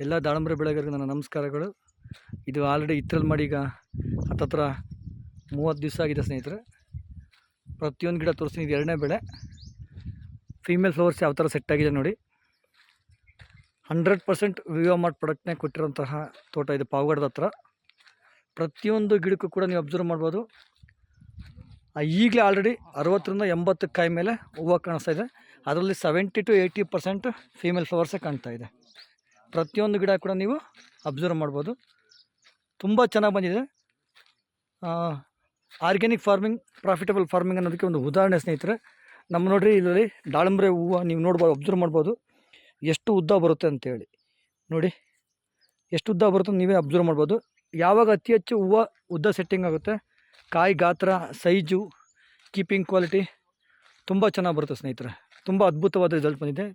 ಎಲ್ಲ ದಾಳಂಬ್ರೆ ಬೆಳೆಗಾರರಿಗೆ ನನ್ನ ನಮಸ್ಕಾರಗಳು. ಇದು ಆಲ್ರೆಡಿ ಇತ್ತರಲ್ಲಿ ಮಾಡಿ ಈಗ ಹತ್ತತ್ರ 30 ದಿವಸ ಆಗಿದೆ ಸ್ನೇಹಿತರೆ. ಪ್ರತಿಯೊಂದು ಗಿಡ ತೋರಿಸ್ತೀನಿ. ಇದು ಎರಡನೇ ಬೆಳೆ. ಫೀಮೇಲ್ ಫ್ಲವರ್ಸ್ ಯಾವ ಥರ ಸೆಟ್ ಆಗಿದೆ ನೋಡಿ. 100% ವಿವೋ ಮಾರ್ಟ್ ಪ್ರಾಡಕ್ಟ್ನೇ ಕೊಟ್ಟಿರೋಂತಹ ತೋಟ ಇದು ಪಾವಗಡದ ಹತ್ರ. ಪ್ರತಿಯೊಂದು ಗಿಡಕ್ಕೂ ಕೂಡ ನೀವು ಅಬ್ಸರ್ವ್ ಮಾಡ್ಬೋದು. ಈಗಲೇ ಆಲ್ರೆಡಿ 60ರಿಂದ 80 ಕಾಯಿ ಮೇಲೆ ಹೂವು ಕಾಣಿಸ್ತಾ ಇದೆ. ಅದರಲ್ಲಿ 70 to 80% ಫೀಮೇಲ್ ಫ್ಲವರ್ಸೇ ಕಾಣ್ತಾ ಇದೆ. ಪ್ರತಿಯೊಂದು ಗಿಡ ಕೂಡ ನೀವು ಅಬ್ಸರ್ವ್ ಮಾಡ್ಬೋದು. ತುಂಬ ಚೆನ್ನಾಗಿ ಬಂದಿದೆ. ಆರ್ಗ್ಯಾನಿಕ್ ಫಾರ್ಮಿಂಗ್, ಪ್ರಾಫಿಟಬಲ್ ಫಾರ್ಮಿಂಗ್ ಅನ್ನೋದಕ್ಕೆ ಒಂದು ಉದಾಹರಣೆ ಸ್ನೇಹಿತರೆ. ನಮ್ಮ ನೋಡ್ರಿ, ಇದರಲ್ಲಿ ದಾಳಿಂಬ್ರೆ ಹೂವು ನೀವು ನೋಡ್ಬೋದು, ಅಬ್ಸರ್ವ್ ಮಾಡ್ಬೋದು ಎಷ್ಟು ಉದ್ದ ಬರುತ್ತೆ ಅಂತೇಳಿ. ನೋಡಿ ಎಷ್ಟು ಉದ್ದ ಬರುತ್ತೆ ನೀವೇ ಅಬ್ಸರ್ವ್ ಮಾಡ್ಬೋದು. ಯಾವಾಗ ಅತಿ ಹೆಚ್ಚು ಹೂವು ಉದ್ದ ಸೆಟ್ಟಿಂಗ್ ಆಗುತ್ತೆ, ಕಾಯಿ ಗಾತ್ರ, ಸೈಜು, ಕೀಪಿಂಗ್ ಕ್ವಾಲಿಟಿ ತುಂಬ ಚೆನ್ನಾಗಿ ಬರುತ್ತೆ ಸ್ನೇಹಿತರೆ. ತುಂಬ ಅದ್ಭುತವಾದ ರಿಸಲ್ಟ್ ಬಂದಿದೆ.